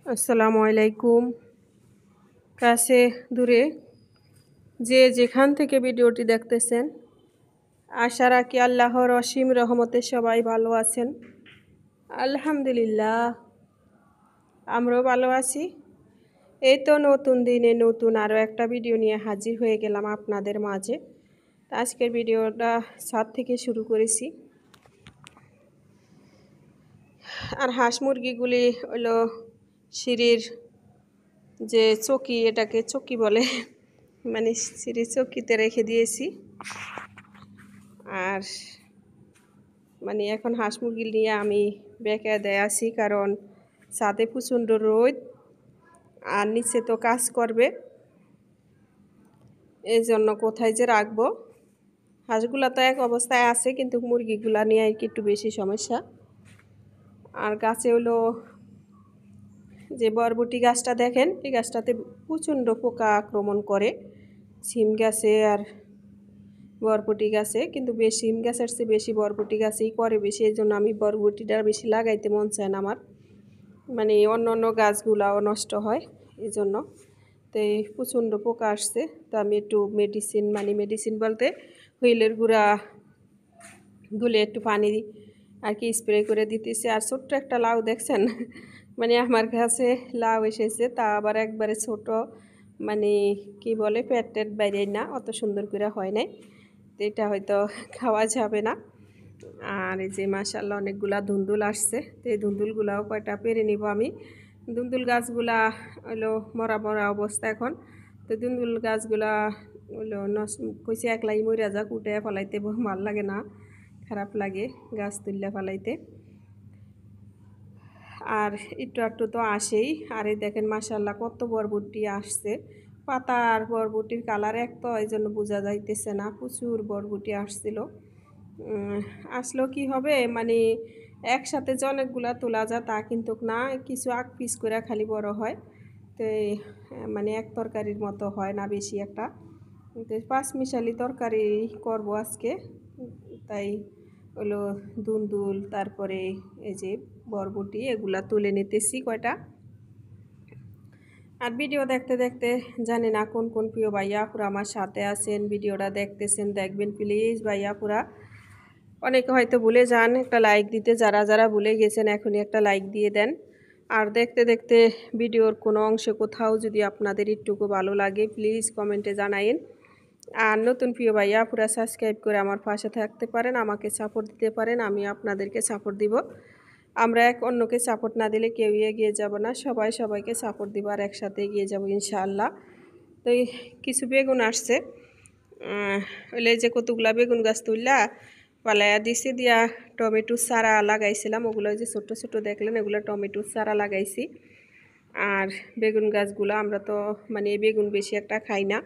আসসালামু আলাইকুম। কাছে দূরে যে যেখান থেকে ভিডিওটি দেখতেছেন, আশা রাখি আল্লাহর অসীম রহমতে সবাই ভালো আছেন। আলহামদুলিল্লাহ, আমরাও ভালো আছি। এই তো নতুন দিনে নতুন আরও একটা ভিডিও নিয়ে হাজির হয়ে গেলাম আপনাদের মাঝে। আজকের ভিডিওটা ছাদ থেকে শুরু করেছি। আর হাঁস মুরগিগুলি হলো সিঁড়ির যে চকি, এটাকে চকি বলে, মানে সিঁড়ির চকিতে রেখে দিয়েছি। আর মানে এখন হাঁস মুরগি নিয়ে আমি বেকায়দায় আছি, কারণ ছাদে প্রচণ্ড রোদ আর নিচে তো কাজ করবে, এই জন্য কোথায় যে রাখবো। হাঁসগুলা তো এক অবস্থায় আছে, কিন্তু মুরগিগুলা নিয়ে আর কি একটু বেশি সমস্যা। আর গাছে হলো যে বরবটি গাছটা দেখেন, এই গাছটাতে প্রচণ্ড পোকা আক্রমণ করে। সিম গাছে আর বরবটি গাছে, কিন্তু বেশি সিম গাছের চেয়ে বেশি বরবটি গাছেই করে বেশি। এই জন্য আমি বরবটিটা বেশি লাগাইতে মন চায় না আমার, মানে অন্য অন্য গাছগুলাও নষ্ট হয় এই জন্য। তো এই প্রচণ্ড পোকা আসছে, তো আমি একটু মেডিসিন বলতে হুইলের গুঁড়া গুলে একটু পানি আর কি স্প্রে করে দিতেছি। আর ছোট্ট একটা লাউ দেখছেন, মানে আমার কাছে লাউ এসেছে, তা আবার একবারে ছোট, মানে কি বলে পেটের বাইরে না, অত সুন্দর করে হয় নাই, তো এটা হয়তো খাওয়া যাবে না। আর এই যে মাশাআল্লাহ অনেকগুলা ধুন্দুল আসছে, তো এই ধুন্দুলগুলাও কয়টা পেরে নিব আমি। ধুন্দুল গাছগুলা হলো মরা মরা অবস্থা এখন, তো ধুন্দুল গাছগুলা হলো নষ্ট কইছে, একলাই মরিয়া যাক, উঠে ফেলাইতে ভাল লাগে না, খারাপ লাগে গাছ তুললে ফেলাইতে। আর একটু একটু তো আসেই। আর এই দেখেন মাশাআল্লাহ কত বরবটি আসছে, পাতা আর বরবটির কালার এক, তো এই জন্য বোঝা যাইতেছে না, প্রচুর বরবটি আসছিল। আসলো কি হবে, মানে একসাথে যে অনেকগুলা তোলা যায় তা কিন্তু না, কিছু আগ পিস করে খালি বড় হয়, তো মানে এক তরকারির মতো হয় না বেশি একটা। তো পাঁচ মিশালি তরকারি করব আজকে, তাই হলো ধুন্দুল, তারপরে এই যে বরবটি, এগুলা তুলে নিতেছি কয়টা। আর ভিডিও দেখতে দেখতে জানি না কোন কোন প্রিয় ভাইয়াপুরা আমার সাথে আছেন, ভিডিওটা দেখতেছেন, দেখবেন প্লিজ ভাইয়াপুরা। অনেকে হয়তো ভুলে যান একটা লাইক দিতে, যারা যারা ভুলে গেছেন এখনই একটা লাইক দিয়ে দেন। আর দেখতে দেখতে ভিডিওর কোনো অংশে কোথাও যদি আপনাদের একটুকু ভালো লাগে, প্লিজ কমেন্টে জানাইন। আর নতুন প্রিয় ভাইয়া পুরা সাবস্ক্রাইব করে আমার পাশে থাকতে পারেন, আমাকে সাপোর্ট দিতে পারেন, আমি আপনাদেরকে সাপোর্ট দিব। আমরা এক অন্যকে সাপোর্ট না দিলে কেউই এগিয়ে যাব না, সবাই সবাইকে সাপোর্ট দিব আর একসাথে এগিয়ে যাব ইনশাআল্লাহ। তো কিছু বেগুন আসছে, ওইলে যে কতগুলা বেগুন গাছ তুললা পালাইয়া দিছি, দিয়া টমেটো চারা লাগাইছিলাম, ওগুলো যে ছোট ছোট দেখলেন, এগুলো টমেটো চারা লাগাইছি। আর বেগুন গাছগুলো আমরা তো মানে বেগুন বেশি একটা খাই না,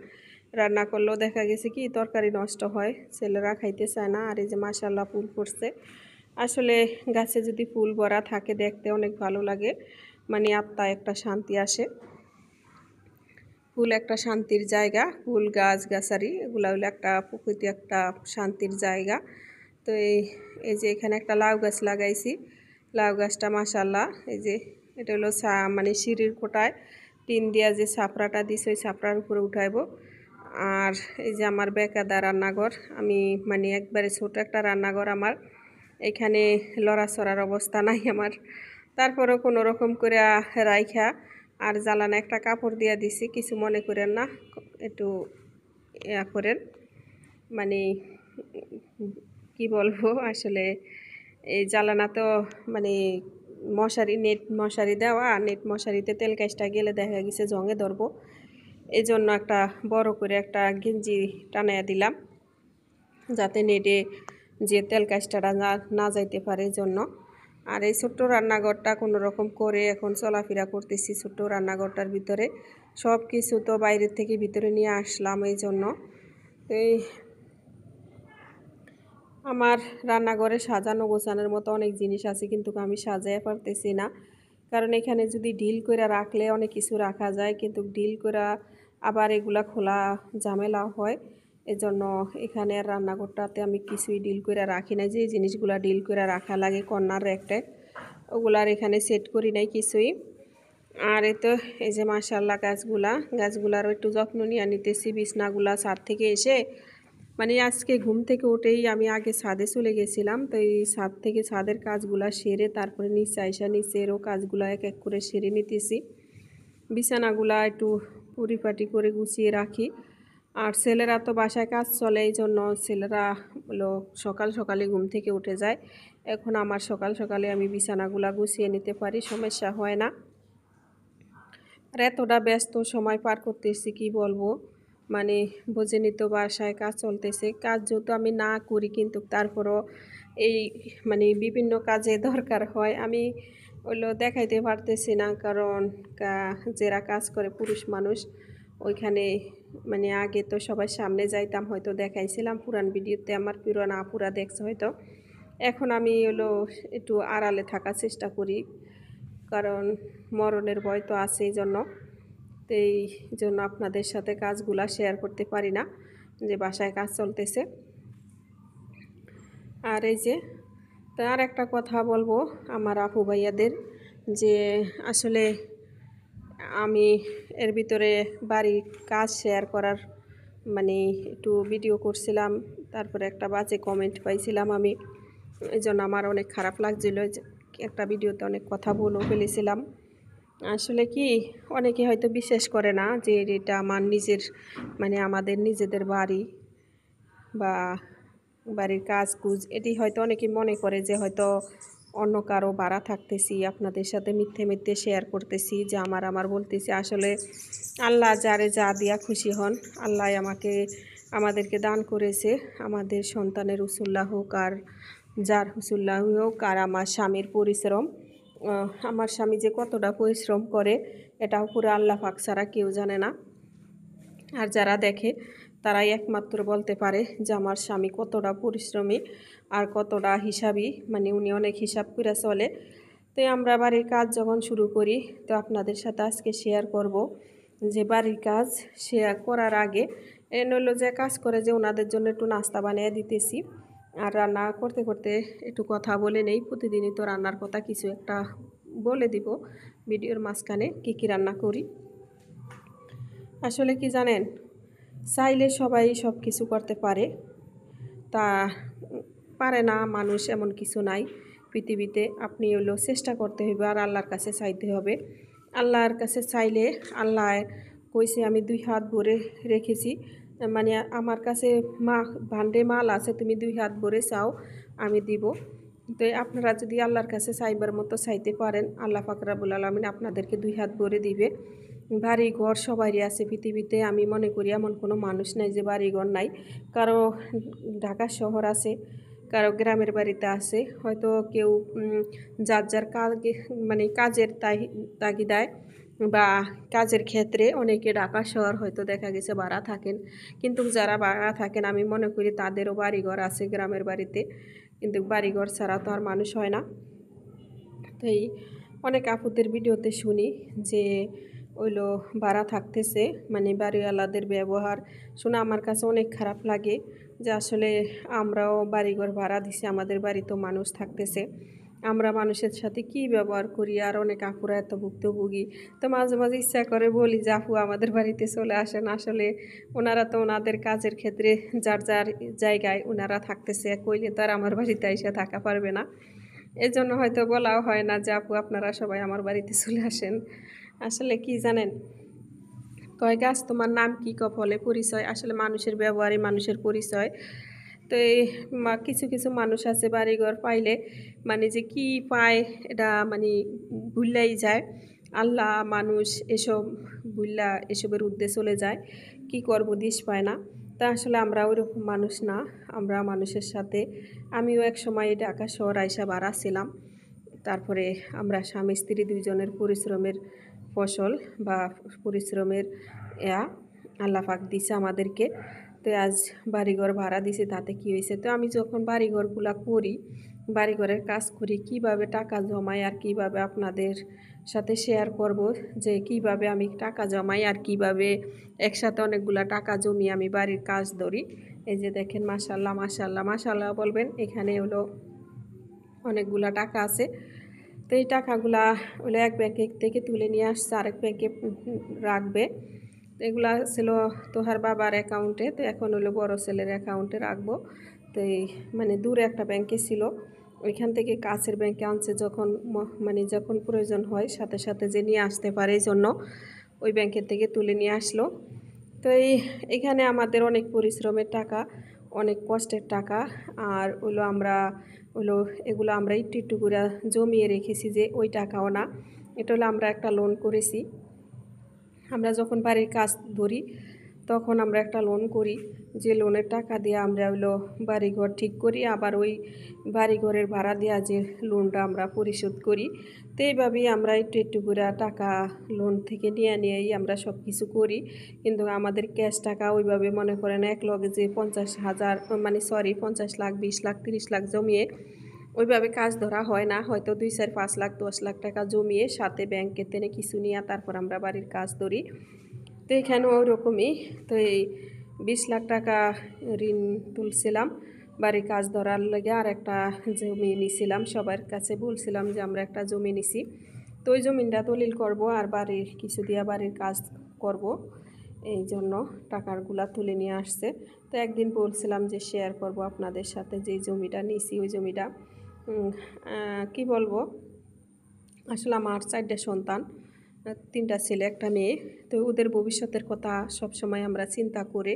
রান্না করলেও দেখা গেছে কি তরকারি নষ্ট হয়, ছেলেরা খাইতে চায় না। আর এই যে মাশাআল্লাহ ফুল ফুটছে, আসলে গাছে যদি ফুল ভরা থাকে দেখতে অনেক ভালো লাগে, মানে আত্মায় একটা শান্তি আসে। ফুল একটা শান্তির জায়গা, ফুল গাছ গাছারি এগুলো হলো একটা প্রকৃতি, একটা শান্তির জায়গা। তো এই যে এখানে একটা লাউ গাছ লাগাইছি, লাউ গাছটা মাশাআল্লাহ এই যে এটা হলো মানে সিঁড়ির কোটায় টিন দিয়া যে ছাপড়াটা দিছে, ওই ছাপড়ার উপরে উঠাইব। আর এই যে আমার বেকাদা রান্নাঘর, আমি মানে একবারে ছোট একটা রান্নাঘর আমার, এখানে লড়াছড়ার অবস্থা নাই আমার, তারপরেও কোনো রকম করে রাইখা আর জ্বালানা একটা কাপড় দিয়া দিছি, কিছু মনে করেন না, একটু ইয়া করেন, মানে কি বলবো আসলে এই জ্বালানা তো মানে নেট মশারি দেওয়া, নেট মশারিতে তেল কাজটা গেলে দেখা গেছে জঙে ধরবো, এই জন্য একটা বড় করে একটা গেঞ্জি টানাইয়া দিলাম, যাতে নেটে যে তেল কাজটা না যাইতে পারে এই জন্য। আর এই ছোট্ট রান্নাঘরটা কোনো রকম করে এখন চলাফেরা করতেছি ছোট্ট রান্নাঘরটার ভিতরে, সব কিছু তো বাইরের থেকে ভিতরে নিয়ে আসলাম এই জন্য। এই আমার রান্নাঘরে সাজানো গোছানোর মতো অনেক জিনিস আছে, কিন্তু আমি সাজাইয়া পারতেছি না, কারণ এখানে যদি ডিল করে রাখলে অনেক কিছু রাখা যায়, কিন্তু ডিল করে আবার এগুলা খোলা ঝামেলা হয়, এজন্য এখানে রান্নাঘরটাতে আমি কিছুই ডিল করে রাখি না। যে জিনিসগুলা ডিল করে রাখা লাগে কর্নার র্যাকটায়, ওগুলার এখানে সেট করি নাই কিছুই। আর এই তো এই যে মাশাআল্লাহ গাছগুলারও একটু যত্ন নিয়ে নিতেছি। বিছনাগুলা ছাদ থেকে এসে মানে আজকে ঘুম থেকে উঠেই আমি আগে ছাদে চলে গেছিলাম, তো এই ছাদ থেকে ছাদের কাজগুলা সেরে তারপরে নিচে আইসা নিচেরও কাজগুলা এক এক করে সেরে নিতেছি। বিছানাগুলা একটু পরিপাটি করে গুছিয়ে রাখি। আর ছেলেরা তো বাসায় কাজ চলে, এই জন্য ছেলেরা হলো সকাল সকালে ঘুম থেকে উঠে যায়। এখন আমার সকাল সকালে আমি বিছানাগুলা গুছিয়ে নিতে পারি, সমস্যা হয় না। আর এতটা ব্যস্ত সময় পার করতেছি কি বলবো, মানে বোঝেনি তো বাসায় কাজ চলতেছে। কাজ যেহেতু আমি না করি কিন্তু তারপরও এই মানে বিভিন্ন কাজে দরকার হয়, আমি ওগুলো দেখাইতে পারতেছি না। কারণ যারা কাজ করে পুরুষ মানুষ ওইখানে মানে আগে তো সবাই সামনে যাইতাম, হয়তো দেখাইছিলাম পুরান ভিডিওতে, আমার পুরান আপুরা দেখছে হয়তো। এখন আমি হলো একটু আড়ালে থাকার চেষ্টা করি, কারণ মরণের ভয় তো আছে, এই জন্য। তো এই জন্য আপনাদের সাথে কাজগুলা শেয়ার করতে পারি না যে বাসায় কাজ চলতেছে। আর এই যে তো আর একটা কথা বলবো আমার আপু ভাইয়াদের, যে আসলে আমি এর ভিতরে বাড়ির কাজ শেয়ার করার মানে একটু ভিডিও করছিলাম, তারপরে একটা বাজে কমেন্ট পাইছিলাম আমি, এই জন্য আমার অনেক খারাপ লাগছিল। একটা ভিডিওতে অনেক কথা বলেও ফেলেছিলাম। আসলে কি অনেকে হয়তো বিশ্বাস করে না যে এটা আমার নিজের মানে আমাদের নিজেদের বাড়ি বা বাড়ির কাজ কুজ, এটি হয়তো অনেকে মনে করে যে হয়তো অন্য কারো ভাড়া থাকতেছি, আপনাদের সাথে মিথ্যে মিথ্যে শেয়ার করতেছি যে আমার বলতেছি। আসলে আল্লাহ যারে যা দিয়া খুশি হন, আল্লাহ আমাদেরকে দান করেছে। আমাদের সন্তানের উসুল্লাহ হোক আর যার হুসুল্লাহ হোক, আর আমার স্বামীর পরিশ্রম, আমার স্বামী যে কতটা পরিশ্রম করে এটাও পুরো আল্লাহ পাক ছাড়া কেউ জানে না। আর যারা দেখে তারাই একমাত্র বলতে পারে যে আমার স্বামী কতটা পরিশ্রমী আর কতটা হিসাবী, মানে উনি অনেক হিসাব করে চলে। তো আমরা বাড়ির কাজ যখন শুরু করি, তো আপনাদের সাথে আজকে শেয়ার করব যে বাড়ির কাজ শেয়ার করার আগে হলো যে কাজ করে যে ওনাদের জন্য একটু নাস্তা বানিয়ে দিতেছি। আর রান্না করতে করতে একটু কথা বলে নেই, প্রতিদিনই তো রান্নার কথা কিছু একটা বলে দিব ভিডিওর মাঝখানে কী কী রান্না করি। আসলে কি জানেন, চাইলে সবাই সব কিছু করতে পারে, তা পারে না মানুষ এমন কিছু নাই পৃথিবীতে। আপনি হলো চেষ্টা করতে হবে আর আল্লাহর কাছে চাইতে হবে। আল্লাহর কাছে চাইলে আল্লাহ কইছে আমি 2 হাত ভরে রেখেছি, মানে আমার কাছে ভান্ডে মাল আছে, তুমি 2 হাত ভরে চাও আমি দিব। তো আপনারা যদি আল্লাহর কাছে চাইবার মতো চাইতে পারেন, আল্লাহ পাক রব্বুল আলামিন আপনাদেরকে 2 হাত ভরে দিবে। বাড়ি ঘর সবারই আছে পৃথিবীতে, আমি মনে করি এমন কোনো মানুষ নাই যে বাড়ি ঘর নাই। কারো ঢাকা শহর আছে, কারো গ্রামের বাড়িতে আছে, হয়তো কেউ যার যার কাজ মানে কাজের তাগিদায় বা কাজের ক্ষেত্রে অনেকে ঢাকা শহর হয়তো দেখা গেছে ভাড়া থাকেন। কিন্তু যারা ভাড়া থাকেন আমি মনে করি তাদেরও বাড়িঘর আছে গ্রামের বাড়িতে, কিন্তু বাড়িঘর ছাড়া তো আর মানুষ হয় না। তো এই অনেক আপুদের ভিডিওতে শুনি যে ওইলো ভাড়া থাকতেছে, মানে বাড়িওয়ালাদের ব্যবহার শুনে আমার কাছে অনেক খারাপ লাগে যে আসলে আমরাও বাড়িঘর ভাড়া দিছি, আমাদের বাড়িতেও মানুষ থাকতেছে, আমরা মানুষের সাথে কি ব্যবহার করি। আর অনেক আপুরা এত ভুক্তভোগী, তো মাঝে মাঝে ইচ্ছা করে বলি যে আপু আমাদের বাড়িতে চলে আসেন। আসলে ওনারা তো ওনাদের কাজের ক্ষেত্রে যার যার জায়গায় ওনারা থাকতেছে, কইলে তো আর আমার বাড়িতে এসে থাকা পারবে না। এই জন্য হয়তো বলাও হয় না যে আপু আপনারা সবাই আমার বাড়িতে চলে আসেন। আসলে কি জানেন, কয় গাছ তোমার নাম কি কপালে পরিচয়, আসলে মানুষের ব্যবহারই মানুষের পরিচয়। তো এই কিছু কিছু মানুষ আছে বাড়িঘর পাইলে মানে যে কি পায় এটা মানে ভুললাই যায়। আল্লাহ মানুষ এসব ভুল্লা এসবের উদ্দেশ্য চলে যায়, কি করব দিশ পায় না। তা আসলে আমরা ওইরকম মানুষ না, আমরা মানুষের সাথে, আমিও এক সময় ঢাকা শহর আইসা ভাড়া ছিলাম। তারপরে আমরা স্বামী স্ত্রী দুইজনের পরিশ্রমের ফসল বা পরিশ্রমের ইয়া আল্লাহ পাক দিছে আমাদেরকে। তো আজ বাড়িঘর ভাড়া দিছে, তাতে কি হয়েছে, তো আমি যখন বাড়িঘরগুলা করি, বাড়িঘরের কাজ করি, কিভাবে টাকা জমাই আর কিভাবে আপনাদের সাথে শেয়ার করব যে কিভাবে আমি টাকা জমাই আর কিভাবে একসাথে অনেকগুলা টাকা জমিয়ে আমি বাড়ির কাজ ধরি। এই যে দেখেন মাশাল্লাহ মাশাল্লাহ মাশাল্লাহ বলবেন, এখানে হলো অনেকগুলা টাকা আছে। তো এই টাকাগুলা হলো এক ব্যাংকে থেকে তুলে নিয়ে আসছে, আরেক ব্যাংকে রাখবে। এগুলা ছিল তোহার বাবার অ্যাকাউন্টে, তো এখন হলো বড় ছেলের অ্যাকাউন্টে রাখবো। তো এই মানে দূরে একটা ব্যাংকে ছিল, ওইখান থেকে কাছের ব্যাংকে আনছে, যখন মানে যখন প্রয়োজন হয় সাথে সাথে যে নিয়ে আসতে পারে, এই জন্য ওই ব্যাংকের থেকে তুলে নিয়ে আসলো। তো এখানে আমাদের অনেক পরিশ্রমের টাকা, অনেক কষ্টের টাকা। আর এগুলো আমরা একটু একটু করে জমিয়ে রেখেছি, যে ওই টাকাও না, এটা হলো আমরা একটা লোন করেছি। আমরা যখন বাড়ির কাজ ধরি তখন আমরা একটা লোন করি, যে লোনের টাকা দিয়ে আমরা বাড়িঘর ঠিক করি, আবার ওই বাড়িঘরের ভাড়া দেওয়া যে লোনটা আমরা পরিশোধ করি। তো এইভাবেই আমরা একটু একটু করে টাকা লোন থেকে নিয়েই আমরা সব কিছু করি। কিন্তু আমাদের ক্যাশ টাকা ওইভাবে মনে করেন এক লগে যে 50,000 50 লাখ 20 লাখ 30 লাখ জমিয়ে ওইভাবে কাজ ধরা হয় না। হয়তো 2 4 5 লাখ 10 লাখ টাকা জমিয়ে সাথে ব্যাংকে তেনে কিছু নিয়ে তারপর আমরা বাড়ির কাজ ধরি। তো এখানেও ওরকমই। তো এই 20 লাখ টাকা ঋণ তুলছিলাম বাড়ির কাজ ধরার লেগে, আর একটা জমি নিছিলাম, সবার কাছে বলছিলাম যে আমরা একটা জমি নিছি, তো ওই জমিটা দলিল করব আর বাড়ির কিছু দিয়া বাড়ির কাজ করব, এই জন্য টাকাগুলা তুলে নিয়ে আসছে। তো একদিন বলছিলাম যে শেয়ার করব আপনাদের সাথে, যে জমিটা নিছি ওই জমিটা কি বলবো, আসলে আমার 4টা সন্তান, 3টা ছেলে 1টা মেয়ে। তো ওদের ভবিষ্যতের কথা সবসময় আমরা চিন্তা করে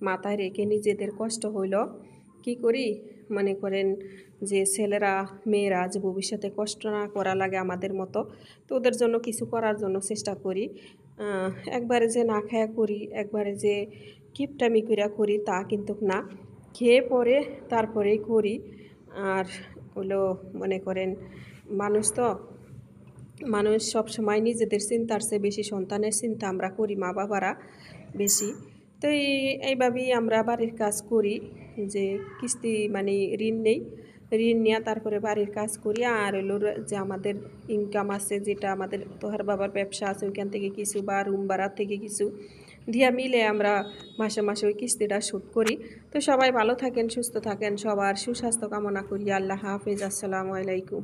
মাথায় রেখে নিজেদের কষ্ট হইল কি করি, মনে করেন যে ছেলেরা মেয়েরা যে ভবিষ্যতে কষ্ট না করা লাগে আমাদের মতো, তো ওদের জন্য কিছু করার জন্য চেষ্টা করি। একবারে যে না খায়া করি, একবারে যে কিপটামি করি তা কিন্তু না, খেয়ে পরে তারপরেই করি। আর মনে করেন মানুষ সব সময় নিজেদের চিন্তার চেয়ে বেশি সন্তানের চিন্তা আমরা করি, মা বাবারা বেশি। তো এইভাবেই আমরা বাড়ির কাজ করি, যে কিস্তি মানে ঋণ নেই, ঋণ নিয়ে তারপরে বাড়ির কাজ করি। আর যে আমাদের ইনকাম আছে, যেটা আমাদের তোহার বাবার ব্যবসা আছে, ওইখান থেকে কিছু বা রুম ভাড়া থেকে কিছু দিয়া মিলে আমরা মাসে মাসে ওই কিস্তিটা শোধ করি। তো সবাই ভালো থাকেন, সুস্থ থাকেন, সবার সুস্বাস্থ্য কামনা করি। আল্লাহ হাফেজ, আসসালামু আলাইকুম।